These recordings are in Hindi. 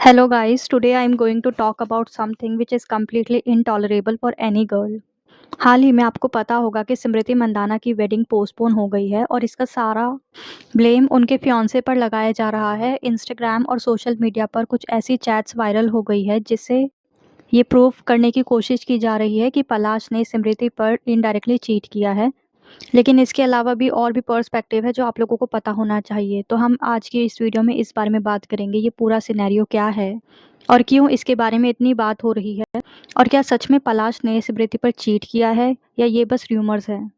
Hello guys, today I am going to talk about something which is completely intolerable for any girl. हाल ही में आपको पता होगा कि स्मृति मंदाना की वेडिंग पोस्टपोन हो गई है और इसका सारा ब्लेम उनके फियांसे पर लगाया जा रहा है। इंस्टाग्राम और सोशल मीडिया पर कुछ ऐसी चैट्स वायरल हो गई है जिससे ये प्रूव करने की कोशिश की जा रही है कि पलाश ने स्मृति पर इनडायरेक्टली चीट किया है। लेकिन इसके अलावा भी और भी पर्सपेक्टिव है जो आप लोगों को पता होना चाहिए। तो हम आज की इस वीडियो में इस बारे में बात करेंगे, ये पूरा सिनेरियो क्या है और क्यों इसके बारे में इतनी बात हो रही है, और क्या सच में पलाश ने स्मृति पर चीट किया है या ये बस र्यूमर्स हैं,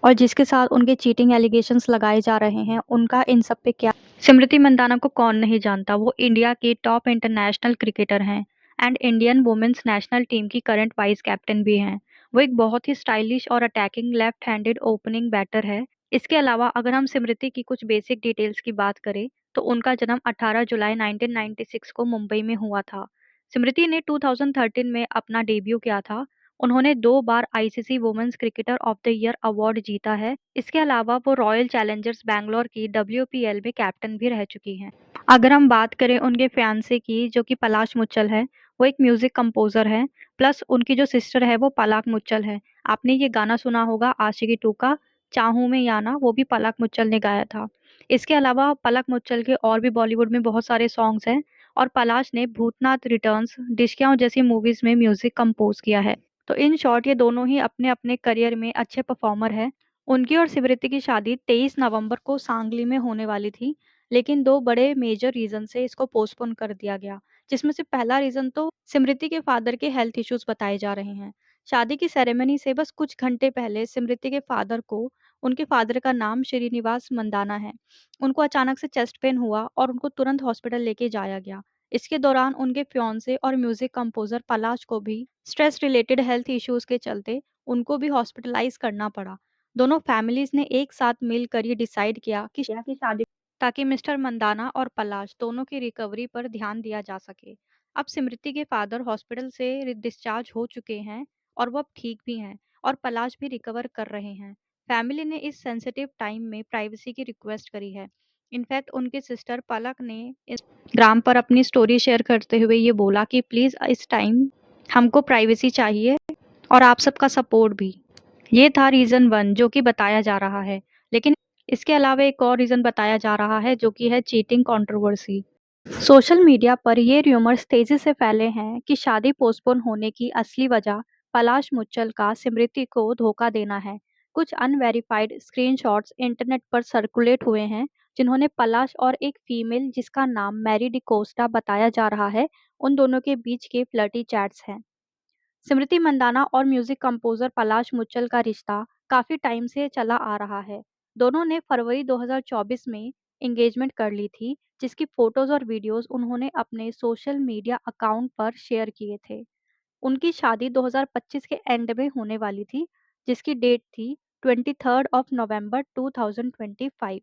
और जिसके साथ उनके चीटिंग एलिगेशंस लगाए जा रहे हैं उनका इन सब पे क्या। स्मृति मंदाना को कौन नहीं जानता, वो इंडिया की टॉप इंटरनेशनल क्रिकेटर हैं and Indian womens national team की करंट वाइस कैप्टन भी हैं। वो एक बहुत ही स्टाइलिश और attacking left handed opening batter है। इसके अलावा अगर हम स्मृति की कुछ बेसिक डिटेल्स की बात करें तो उनका जन्म 18 जुलाई 1996 को मुंबई में हुआ था। स्मृति ने 2013 में अपना डेब्यू किया था। उन्होंने 2 बार ICC women's cricketer of the year award जीता है। इसके अलावा वो रॉयल चैलेंजर्स बैंगलोर की डब्ल्यूपीएल में कैप्टन भी रह चुकी हैं। अगर हम बात करें उनके फियांसे की, जो कि पलाश मुच्छल है, वो एक म्यूजिक कंपोजर है। प्लस उनकी जो सिस्टर है वो पलक मुच्छल है। आपने ये गाना सुना होगा आशिकी 2 का, चाहूं में या ना, वो भी पलक मुच्छल ने गाया था। इसके अलावा पलक मुच्छल के और भी बॉलीवुड में बहुत सारे सॉन्ग्स हैं, और पलाश ने भूतनाथ रिटर्न्स, डिशक्याओं जैसी मूवीज में म्यूजिक कंपोज किया है। तो इन शॉर्ट ये दोनों ही अपने अपने करियर में अच्छे परफॉर्मर हैं। उनकी और स्मृति की शादी 23 नवंबर को सांगली में होने वाली थी, लेकिन 2 बड़े मेजर रीजन से इसको पोस्टपोन कर दिया गया, जिसमें से पहला रीजन तो स्मृति के फादर के हेल्थ इश्यूज बताए जा रहे हैं। शादी की सेरेमनी से बस कुछ घंटे पहले स्मृति के फादर को, उनके फादर का नाम श्रीनिवास मंदाना है, उनको अचानक से चेस्ट पेन हुआ और उनको तुरंत हॉस्पिटल लेके जाया गया। इसके दौरान उनके फियांसे और म्यूजिक कंपोजर पलाश को भी स्ट्रेस रिलेटेड हेल्थ इश्यूज के चलते उनको भी हॉस्पिटलाइज करना पड़ा। दोनों फैमिलीज ने एक साथ मिलकर ये डिसाइड किया कि शादी, ताकि मिस्टर मंदाना और पलाश दोनों की रिकवरी पर ध्यान दिया जा सके। अब स्मृति के फादर हॉस्पिटल से डिस्चार्ज हो चुके हैं और वो अब ठीक भी हैं, और पलाश भी रिकवर कर रहे हैं। फैमिली ने इस सेंसिटिव टाइम में प्राइवेसी की रिक्वेस्ट करी है। इनफैक्ट उनकी सिस्टर पलक ने इंस्टाग्राम पर अपनी स्टोरी शेयर करते हुए ये बोला कि प्लीज इस टाइम हमको प्राइवेसी चाहिए और आप सबका सपोर्ट भी। ये था रीजन 1 जो कि बताया जा रहा है। लेकिन इसके अलावा एक और रीजन बताया जा रहा है जो कि है चीटिंग कंट्रोवर्सी। सोशल मीडिया पर ये र्यूमर्स तेजी से फैले हैं कि शादी पोस्टपोन होने की असली वजह पलाश मुच्छल का स्मृति को धोखा देना है। कुछ अनवेरिफाइड स्क्रीनशॉट्स इंटरनेट पर सर्कुलेट हुए हैं जिन्होंने पलाश और एक फीमेल जिसका नाम मैरी डिकोस्टा बताया जा रहा है, उन दोनों के बीच के फ्लर्टी चैट्स हैं। स्मृति मंदाना और म्यूजिक कंपोजर पलाश मुच्छल का रिश्ता काफी टाइम से चला आ रहा है। दोनों ने फरवरी 2024 में एंगेजमेंट कर ली थी, जिसकी फोटोज और वीडियोस उन्होंने अपने सोशल मीडिया अकाउंट पर शेयर किए थे। उनकी शादी 2025 के एंड में होने वाली थी, जिसकी डेट थी 23 नवंबर 2025।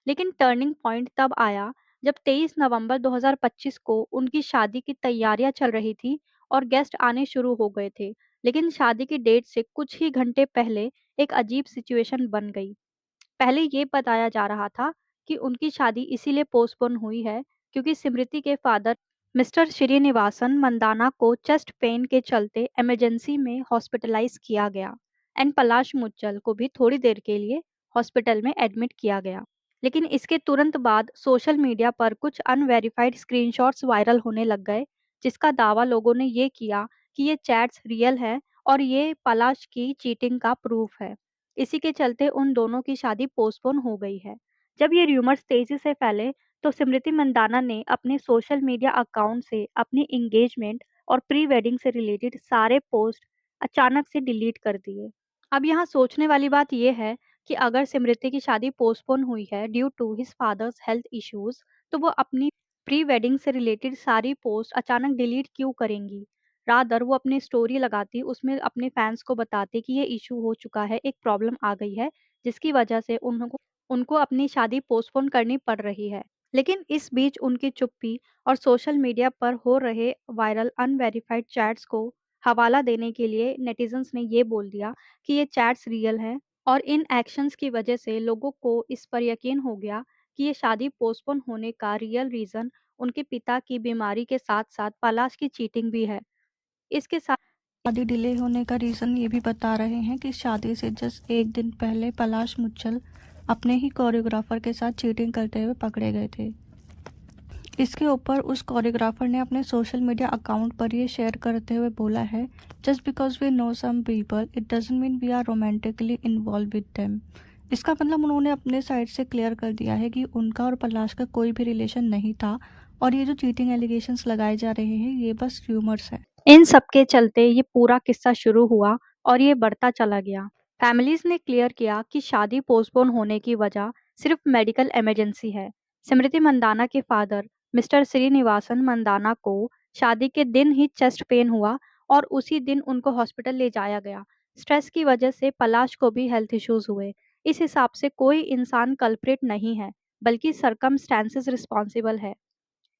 लेकिन टर्निंग पॉइंट तब आया जब 23 नवंबर 2025 को उनकी शादी की तैयारियां चल रही थी और गेस्ट आने शुरू हो गए थे। लेकिन शादी की डेट से कुछ ही घंटे पहले एक अजीब सिचुएशन बन गई। पहले ये बताया जा रहा था कि उनकी शादी इसीलिए पोस्टपोन हुई है क्योंकि स्मृति के फादर मिस्टर श्रीनिवासन मंदाना को चेस्ट पेन के चलते इमरजेंसी में हॉस्पिटलाइज किया गया, एंड पलाश मुच्छल को भी थोड़ी देर के लिए हॉस्पिटल में एडमिट किया गया। लेकिन इसके तुरंत बाद सोशल मीडिया पर कुछ अनवेरिफाइड स्क्रीनशॉट्स वायरल होने लग गए, जिसका दावा लोगों ने ये किया कि ये चैट्स रियल है और ये पलाश की चीटिंग का प्रूफ है। इसी के चलते उन दोनों की शादी पोस्टपोन हो गई है। जब ये र्यूमर्स तेजी से फैले तो स्मृति मंदाना ने अपने सोशल मीडिया अकाउंट से अपनी एंगेजमेंट और प्री वेडिंग से रिलेटेड सारे पोस्ट अचानक से डिलीट कर दिए। अब यहाँ सोचने वाली बात यह है कि अगर स्मृति की शादी पोस्टपोन हुई है due to his father's health issues, तो वो अपनी प्री वेडिंग से रिलेटेड सारी पोस्ट अचानक डिलीट क्यों करेंगी। रादर वो अपनी स्टोरी लगाती, उसमें अपने फैंस को बताती कि ये इशू हो चुका है, एक प्रॉब्लम आ गई है जिसकी वजह से उनको उनको अपनी शादी पोस्टपोन करनी पड़ रही है। लेकिन इस बीच उनकी चुप्पी और सोशल मीडिया पर हो रहे वायरल अनवेरिफाइड चैट्स को हवाला देने के लिए नेटिजन्स ने ये बोल दिया कि ये चैट्स रियल हैं, और इन एक्शंस की वजह से लोगों को इस पर यकीन हो गया कि ये शादी पोस्टपोन होने का रियल रीजन उनके पिता की बीमारी के साथ-साथ पलाश की चीटिंग भी है। इसके साथ शादी डिले होने का रीज़न ये भी बता रहे हैं कि शादी से जस्ट एक दिन पहले पलाश मुच्छल अपने ही कोरियोग्राफर के साथ चीटिंग करते हुए पकड़े गए थे। इसके ऊपर उस कोरियोग्राफर ने अपने सोशल मीडिया अकाउंट पर ये शेयर करते हुए बोला है, just because we know some people it doesn't mean we are romantically involve with them. इसका मतलब उन्होंने अपने साइड से क्लियर कर दिया है कि उनका और पलाश का कोई भी रिलेशन नहीं था और ये जो चीटिंग एलिगेशंस लगाए जा रहे हैं ये बस र्यूमर्स है। इन सब के चलते ये पूरा किस्सा शुरू हुआ और ये बढ़ता चला गया। फैमिलीज ने क्लियर किया कि शादी पोस्टपोन होने की वजह सिर्फ मेडिकल इमरजेंसी है। स्मृति मंदाना के फादर मिस्टर श्रीनिवासन मंदाना को शादी के दिन ही चेस्ट पेन हुआ और उसी दिन उनको हॉस्पिटल ले जाया गया। स्ट्रेस की वजह से पलाश को भी हेल्थ इश्यूज हुए। इस हिसाब से कोई इंसान कल्प्रिट नहीं है, बल्कि सरकमस्टेंसेस रिस्पॉन्सिबल है।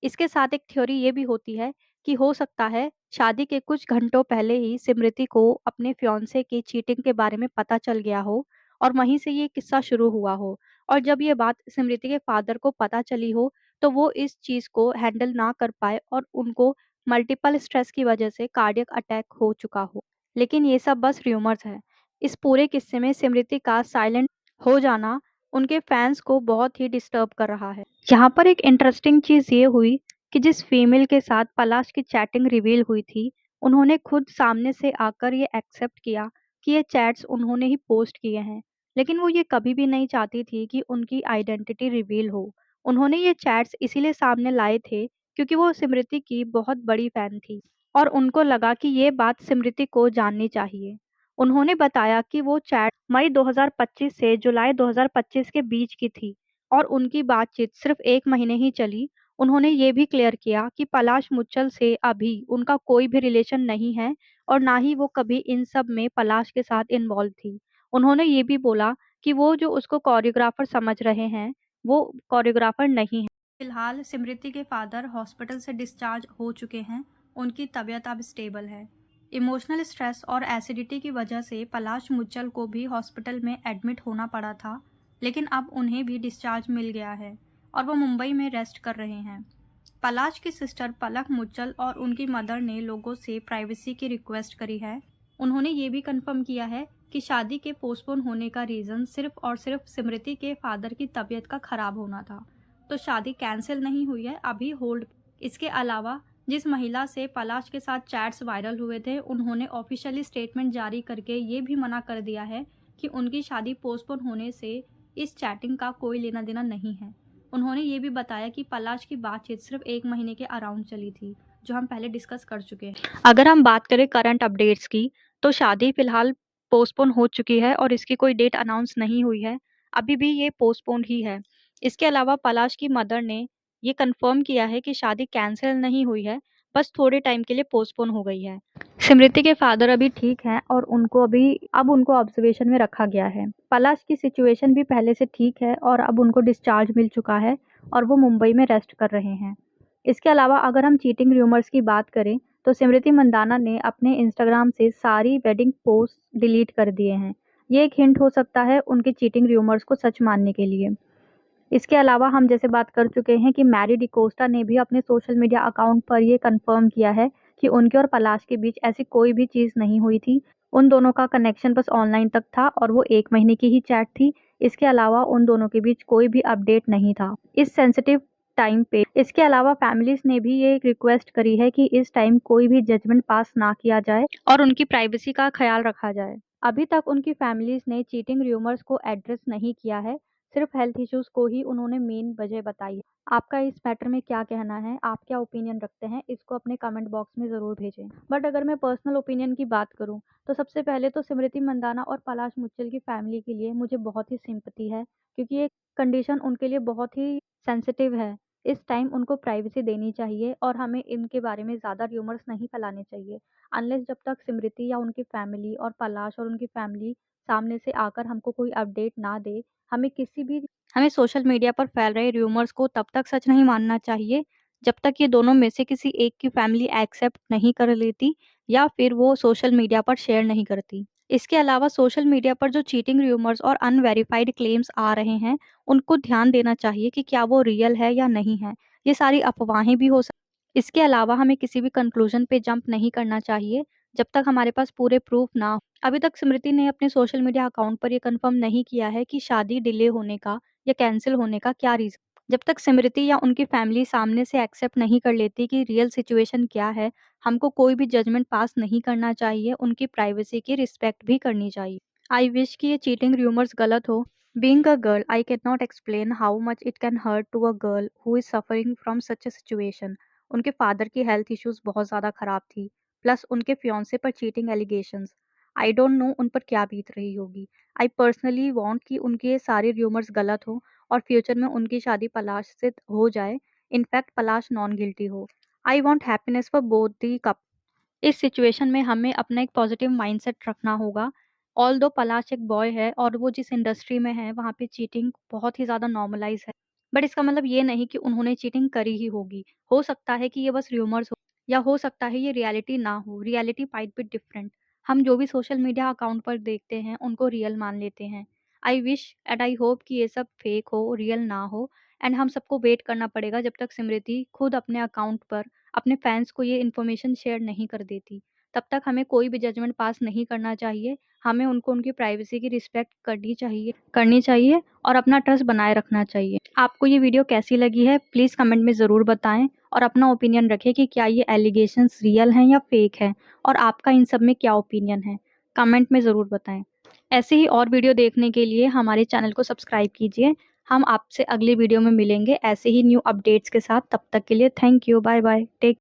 इसके साथ एक थ्योरी ये भी होती है कि हो सकता है शादी के कुछ घंटों पहले ही स्मृति को अपने फियांसे की चीटिंग के बारे में पता चल गया हो और वहीं से ये किस्सा शुरू हुआ हो। और जब ये बात स्मृति के फादर को पता चली हो तो वो इस चीज़ को हैंडल ना कर पाए और उनको मल्टीपल स्ट्रेस की वजह से कार्डियक अटैक हो चुका हो। लेकिन ये सब बस र्यूमर्स है। इस पूरे किस्से में स्मृति का साइलेंट हो जाना उनके फैंस को बहुत ही डिस्टर्ब कर रहा है। यहाँ पर एक इंटरेस्टिंग चीज़ ये हुई कि जिस फीमेल के साथ पलाश की चैटिंग रिवील हुई थी, उन्होंने खुद सामने से आकर ये एक्सेप्ट किया कि ये चैट्स उन्होंने ही पोस्ट किए हैं। लेकिन वो ये कभी भी नहीं चाहती थी कि उनकी आइडेंटिटी रिवील हो। उन्होंने ये चैट्स इसीलिए सामने लाए थे क्योंकि वो स्मृति की बहुत बड़ी फैन थी और उनको लगा कि ये बात स्मृति को जाननी चाहिए। उन्होंने बताया कि वो चैट मई 2025 से जुलाई 2025 के बीच की थी और उनकी बातचीत सिर्फ 1 महीने ही चली। उन्होंने ये भी क्लियर किया कि पलाश मुच्छल से अभी उनका कोई भी रिलेशन नहीं है और ना ही वो कभी इन सब में पलाश के साथ इन्वॉल्व थी। उन्होंने ये भी बोला कि वो जो उसको कोरियोग्राफर समझ रहे हैं, वो कोरियोग्राफर नहीं है। फिलहाल स्मृति के फादर हॉस्पिटल से डिस्चार्ज हो चुके हैं। उनकी तबीयत अब स्टेबल है। इमोशनल स्ट्रेस और एसिडिटी की वजह से पलाश मुच्छल को भी हॉस्पिटल में एडमिट होना पड़ा था, लेकिन अब उन्हें भी डिस्चार्ज मिल गया है और वो मुंबई में रेस्ट कर रहे हैं। पलाश की सिस्टर पलक मुच्छल और उनकी मदर ने लोगों से प्राइवेसी की रिक्वेस्ट करी है। उन्होंने ये भी कंफर्म किया है कि शादी के पोस्टपोन होने का रीज़न सिर्फ और सिर्फ स्मृति के फादर की तबीयत का खराब होना था। तो शादी कैंसिल नहीं हुई है, अभी होल्ड। इसके अलावा जिस महिला से पलाश के साथ चैट्स वायरल हुए थे, उन्होंने ऑफिशियली स्टेटमेंट जारी करके ये भी मना कर दिया है कि उनकी शादी पोस्टपोन होने से इस चैटिंग का कोई लेना देना नहीं है। उन्होंने ये भी बताया कि पलाश की बातचीत सिर्फ 1 महीने के अराउंड चली थी, जो हम पहले डिस्कस कर चुके हैं। अगर हम बात करें करंट अपडेट्स की, तो शादी फिलहाल पोस्टपोन हो चुकी है और इसकी कोई डेट अनाउंस नहीं हुई है। अभी भी ये पोस्टपोन ही है। इसके अलावा पलाश की मदर ने ये कंफर्म किया है कि शादी कैंसिल नहीं हुई है, बस थोड़े टाइम के लिए पोस्टपोन हो गई है। स्मृति के फादर अभी ठीक हैं और अब उनको ऑब्जर्वेशन में रखा गया है। पलाश की सिचुएशन भी पहले से ठीक है और अब उनको डिस्चार्ज मिल चुका है और वो मुंबई में रेस्ट कर रहे हैं। इसके अलावा अगर हम चीटिंग र्यूमर्स की बात करें, तो स्मृति मंदाना ने अपने इंस्टाग्राम से सारी वेडिंग पोस्ट डिलीट कर दिए हैं। ये एक हिंट हो सकता है उनके चीटिंग र्यूमर्स को सच मानने के लिए। इसके अलावा हम जैसे बात कर चुके हैं कि मैरी डिकोस्टा ने भी अपने सोशल मीडिया अकाउंट पर ये कंफर्म किया है कि उनके और पलाश के बीच ऐसी कोई भी चीज़ नहीं हुई थी। उन दोनों का कनेक्शन बस ऑनलाइन तक था और वो 1 महीने की ही चैट थी। इसके अलावा उन दोनों के बीच कोई भी अपडेट नहीं था इस सेंसिटिव टाइम पे। इसके अलावा फैमिलीज ने भी ये रिक्वेस्ट करी है कि इस टाइम कोई भी जजमेंट पास ना किया जाए और उनकी प्राइवेसी का ख्याल रखा जाए। अभी तक उनकी फैमिलीज ने चीटिंग र्यूमर्स को एड्रेस नहीं किया है, सिर्फ हेल्थ इश्यूज को ही उन्होंने मेन वजह बताई है। आपका इस मैटर में क्या कहना है, आप क्या ओपिनियन रखते हैं, इसको अपने कमेंट बॉक्स में ज़रूर भेजें। बट अगर मैं पर्सनल ओपिनियन की बात करूं, तो सबसे पहले तो स्मृति मंदाना और पलाश मुच्छल की फैमिली के लिए मुझे बहुत ही सिंपैथी है, क्योंकि ये कंडीशन उनके लिए बहुत ही सेंसिटिव है। इस टाइम उनको प्राइवेसी देनी चाहिए और हमें इनके बारे में ज़्यादा र्यूमर्स नहीं फैलाने चाहिए, अनलेस जब तक स्मृति या उनकी फैमिली और पलाश और उनकी फैमिली सामने से आकर हमको कोई अपडेट ना दे। हमें सोशल मीडिया पर फैल रहे र्यूमर्स को तब तक सच नहीं मानना चाहिए, जब तक ये दोनों में से किसी एक की फैमिली एक्सेप्ट नहीं कर लेती या फिर वो सोशल मीडिया पर शेयर नहीं करती। इसके अलावा सोशल मीडिया पर जो चीटिंग र्यूमर्स और अनवेरिफाइड क्लेम्स आ रहे हैं, उनको ध्यान देना चाहिए कि क्या वो रियल है या नहीं है, ये सारी अफवाहें भी हो सकती। इसके अलावा हमें किसी भी कंक्लूजन पे जंप नहीं करना चाहिए जब तक हमारे पास पूरे प्रूफ ना हो। अभी तक स्मृति ने अपने सोशल मीडिया अकाउंट पर ये कंफर्म नहीं किया है कि शादी डिले होने का या कैंसिल होने का क्या रीजन। जब तक स्मृति या उनकी फैमिली सामने से एक्सेप्ट नहीं कर लेती कि रियल सिचुएशन क्या है, हमको कोई भी जजमेंट पास नहीं करना चाहिए। उनकी प्राइवेसी की रिस्पेक्ट भी करनी चाहिए। आई विश कि ये चीटिंग रूमर्स गलत हो। Being a girl, I cannot explain how much it can hurt to a girl who is suffering from such a situation. उनके फादर की हेल्थ इश्यूज बहुत ज़्यादा खराब थी, प्लस उनके फियांसे पर cheating allegations. I don't know उन पर क्या बीत रही होगी। आई पर्सनली वांट कि उनके ये सारे रूमर्स गलत हो और फ्यूचर में उनकी शादी पलाश से हो जाए। इनफैक्ट पलाश नॉन गिल्टी हो। I want happiness for both the cup. इस सिचुएशन में हमें अपना एक पॉजिटिव माइंडसेट रखना होगा। ऑल दो पलाश एक बॉय है और वो जिस इंडस्ट्री में है वहाँ पे चीटिंग बहुत ही ज़्यादा नॉर्मलाइज है। बट इसका मतलब ये नहीं कि उन्होंने चीटिंग करी ही होगी। हो सकता है कि ये बस र्यूमर्स हो या हो सकता है ये रियलिटी ना हो। Reality might be different. हम जो भी सोशल मीडिया अकाउंट पर देखते हैं उनको रियल मान लेते हैं। I wish and I hope कि ये सब फेक हो, रियल ना हो। एंड हम सबको वेट करना पड़ेगा जब तक स्मृति खुद अपने अकाउंट पर अपने फैंस को ये इन्फॉर्मेशन शेयर नहीं कर देती। तब तक हमें कोई भी जजमेंट पास नहीं करना चाहिए। हमें उनको उनकी प्राइवेसी की रिस्पेक्ट करनी चाहिए और अपना ट्रस्ट बनाए रखना चाहिए। आपको ये वीडियो कैसी लगी है प्लीज़ कमेंट में ज़रूर बताएं और अपना ओपिनियन रखें कि क्या ये एलिगेशंस रियल हैं या फेक हैं, और आपका इन सब में क्या ओपिनियन है, कमेंट में ज़रूर बताएं। ऐसे ही और वीडियो देखने के लिए हमारे चैनल को सब्सक्राइब कीजिए। हम आपसे अगली वीडियो में मिलेंगे ऐसे ही न्यू अपडेट्स के साथ। तब तक के लिए thank you, bye bye, take